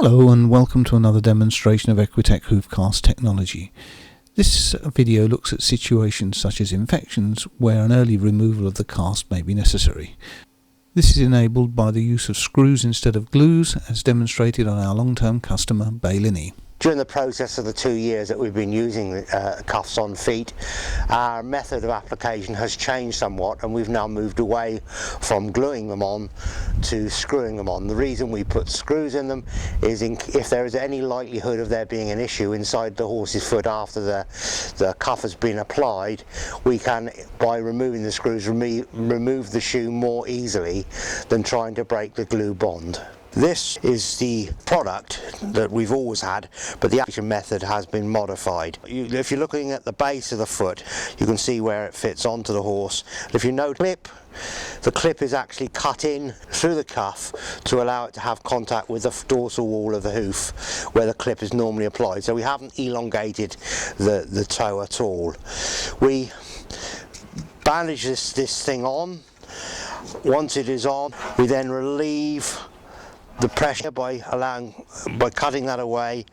Hello and welcome to another demonstration of Equitech Hoof cast technology. This video looks at situations such as infections where an early removal of the cast may be necessary. This is enabled by the use of screws instead of glues, as demonstrated on our long-term customer Bailini. During the process of the 2 years that we've been using cuffs on feet, our method of application has changed somewhat, and we've now moved away from gluing them on to screwing them on. The reason we put screws in them is if there is any likelihood of there being an issue inside the horse's foot after the cuff has been applied, we can, by removing the screws, remove the shoe more easily than trying to break the glue bond. This is the product that we've always had, but the application method has been modified. If you're looking at the base of the foot, you can see where it fits onto the horse. If you note the clip is actually cut in through the cuff to allow it to have contact with the dorsal wall of the hoof where the clip is normally applied. So we haven't elongated the toe at all. We bandage this thing on. Once it is on, we then relieve the pressure by cutting that away,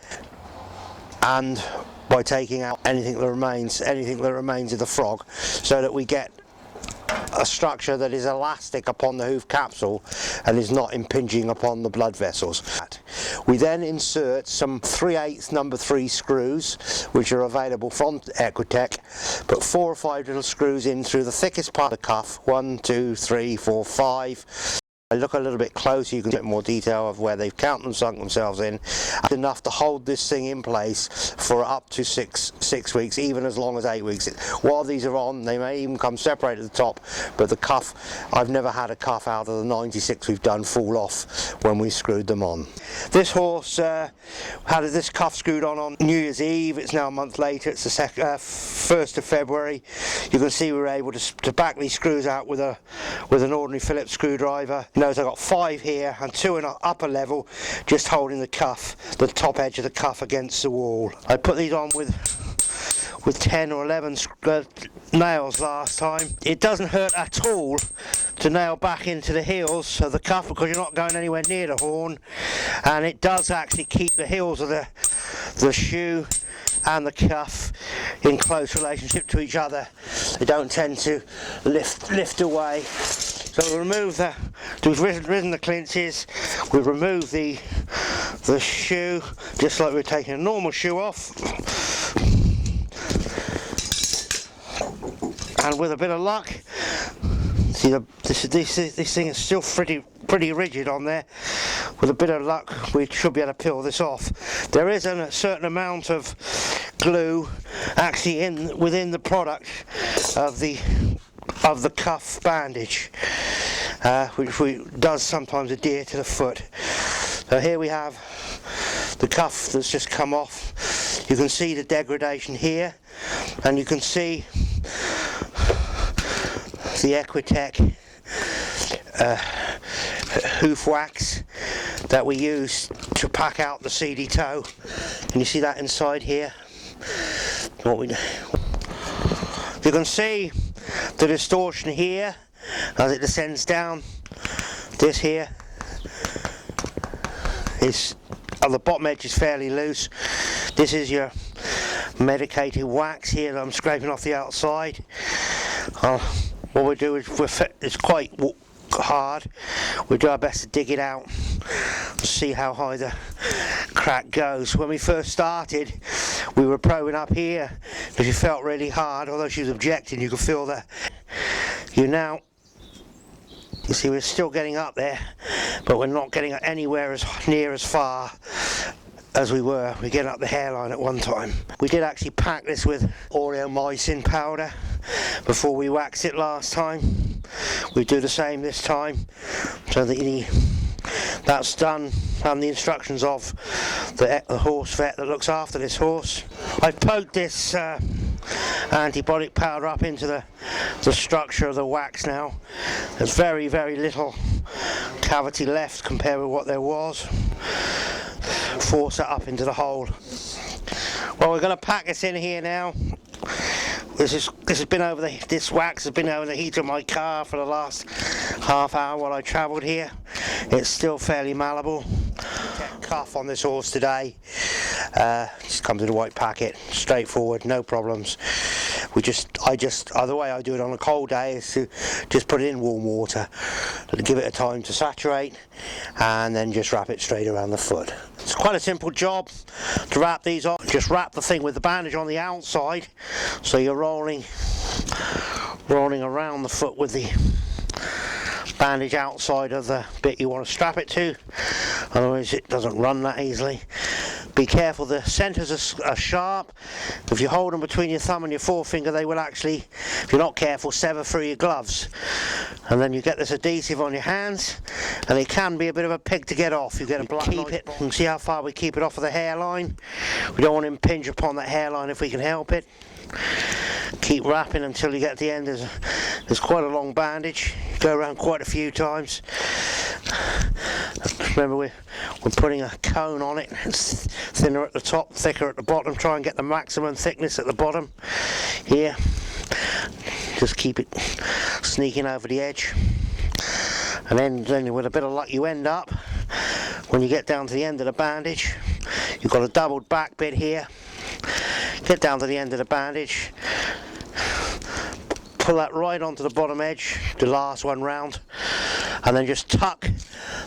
and by taking out anything that remains of the frog, so that we get a structure that is elastic upon the hoof capsule and is not impinging upon the blood vessels. We then insert some 3/8 number 3 screws, which are available from Equitech. Put 4 or 5 little screws in through the thickest part of the cuff. 1, 2, 3, 4, 5. I look a little bit closer, you can get more detail of where they've counted and sunk themselves in. That's enough to hold this thing in place for up to six weeks, even as long as 8 weeks. While these are on, they may even come separated at the top, but the cuff, I've never had a cuff out of the 96 we've done fall off when we screwed them on. This horse had this cuff screwed on New Year's Eve. It's now a month later, it's the 1st of February. You can see we were able to back these screws out with an ordinary Phillips screwdriver. Notice I've got 5 here and 2 in an upper level, just holding the top edge of the cuff against the wall. I put these on with 10 or 11 nails last time. It doesn't hurt at all to nail back into the heels of the cuff, because you're not going anywhere near the horn, and it does actually keep the heels of the shoe and the cuff in close relationship to each other. They don't tend to lift away. So we've risen the clinches, we've removed the shoe, just like we're taking a normal shoe off. And with a bit of luck, see this thing is still pretty rigid on there. With a bit of luck, we should be able to peel this off. There is a certain amount of glue actually within the product of the cuff bandage, which does sometimes adhere to the foot. So here we have the cuff that's just come off. You can see the degradation here, and you can see the Equitech hoof wax that we use to pack out the Seedy toe. Can you see that inside here? You can see the distortion here as it descends down. This here is, the bottom edge is fairly loose. This is your medicated wax here that I'm scraping off the outside. What we do is, it's quite hard. We do our best to dig it out and see how high the crack goes. When we first started, we were probing up here because it felt really hard. Although she was objecting, you could feel that. You see, we're still getting up there, but we're not getting anywhere as near as far as we were. We're getting up the hairline at one time. We did actually pack this with aureomycin powder before we waxed it last time. We do the same this time, so that's done, and the instructions of the horse vet that looks after this horse. I've poked this antibiotic powder up into the structure of the wax now. There's very, very little cavity left compared with what there was. Force it up into the hole. Well, we're going to pack this in here now. This wax has been over the heater of my car for the last half hour while I travelled here. It's still fairly malleable. cuff on this horse today. Just comes in a white packet, straightforward, no problems. The way I do it on a cold day is to just put it in warm water, give it a time to saturate, and then just wrap it straight around the foot. It's quite a simple job to wrap these on. Just wrap the thing with the bandage on the outside, so you're rolling around the foot with the bandage outside of the bit you want to strap it to, otherwise it doesn't run that easily. Be careful, the centres are sharp. If you hold them between your thumb and your forefinger, they will actually, if you're not careful, sever through your gloves. And then you get this adhesive on your hands, and it can be a bit of a pig to get off. You get a black keep it, and see how far we keep it off of the hairline. We don't want to impinge upon that hairline if we can help it. Keep wrapping until you get to the end. There's quite a long bandage. You go around quite a few times. Remember, we're putting a cone on it. It's thinner at the top, thicker at the bottom. Try and get the maximum thickness at the bottom here. Just keep it sneaking over the edge, and then with a bit of luck you end up, when you get down to the end of the bandage, you've got a doubled back bit here. Get down to the end of the bandage, pull that right onto the bottom edge, the last one round, and then just tuck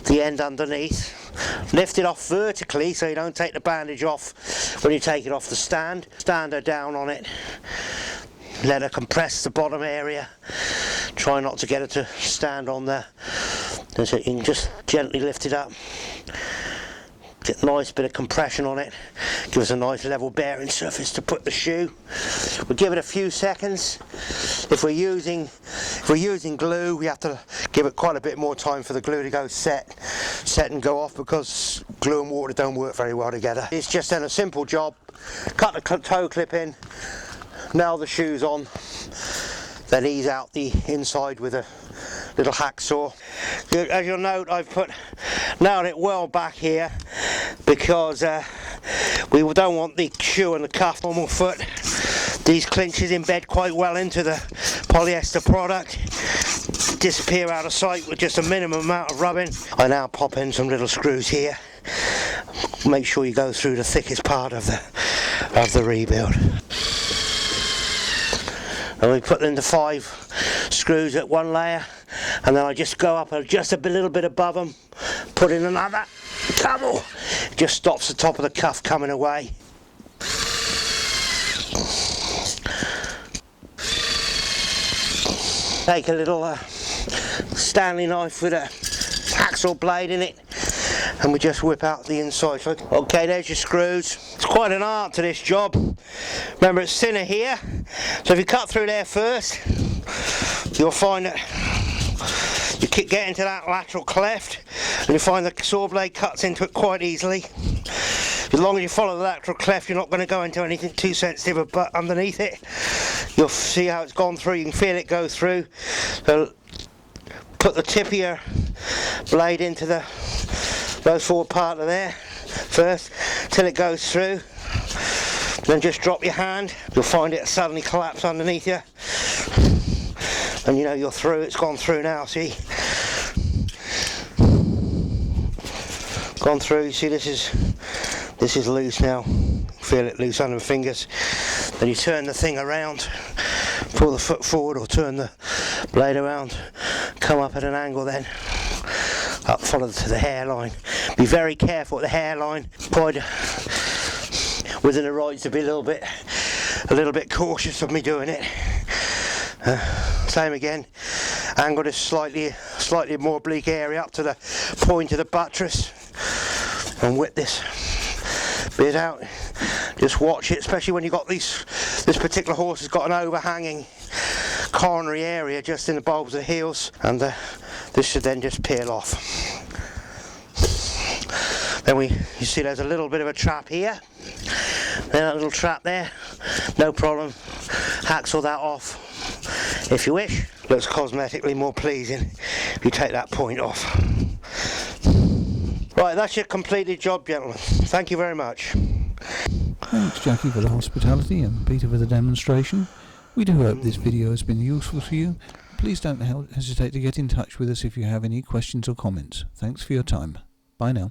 the end underneath. Lift it off vertically so you don't take the bandage off when you take it off the stand. Stand her down on it, let her compress the bottom area. Try not to get her to stand on there. So you can just gently lift it up. Get a nice bit of compression on it. Give us a nice level bearing surface to put the shoe. We'll give it a few seconds. If we're using glue, we have to give it quite a bit more time for the glue to go set and go off, because glue and water don't work very well together. It's just then a simple job. Cut the toe clip in, nail the shoes on, then ease out the inside with a little hacksaw. As you'll note, I've nailed it well back here, because we don't want the shoe and the cuff normal foot. These clinches embed quite well into the polyester product, disappear out of sight with just a minimum amount of rubbing. I now pop in some little screws here. Make sure you go through the thickest part of the rebuild. And we put into 5 screws at one layer, and then I just go up just a little bit above them, put in another couple. Just stops the top of the cuff coming away. Take a little Stanley knife with a hacksaw blade in it, and we just whip out the inside. Okay, there's your screws. It's quite an art to this job. Remember, it's thinner here, so if you cut through there first, you'll find that you get into that lateral cleft, and you find the saw blade cuts into it quite easily. As long as you follow the lateral cleft, you're not going to go into anything too sensitive but underneath it. You'll see how it's gone through. You can feel it go through. So put the tip of your blade into the most forward part of there first till it goes through. Then just drop your hand. You'll find it suddenly collapse underneath you, and you know you're through. It's gone through now. See, gone through. You see, this is loose now. Feel it loose under the fingers. Then you turn the thing around, pull the foot forward, or turn the blade around, come up at an angle, then up, follow to the hairline. Be very careful at the hairline. Quite within the rights to be a little bit cautious of me doing it. Same again. Angle this slightly more oblique area up to the point of the buttress, and whip this bit out. Just watch it, especially when you've got this particular horse has got an overhanging coronary area just in the bulbs of the heels, and this should then just peel off. Then you see there's a little bit of a trap here, then a little trap there, no problem. Hacksaw that off if you wish. Looks cosmetically more pleasing if you take that point off. Right, that's your completed job, gentlemen. Thank you very much. Thanks, Jackie, for the hospitality, and Peter for the demonstration. We do hope this video has been useful to you. Please don't hesitate to get in touch with us if you have any questions or comments. Thanks for your time. Bye now.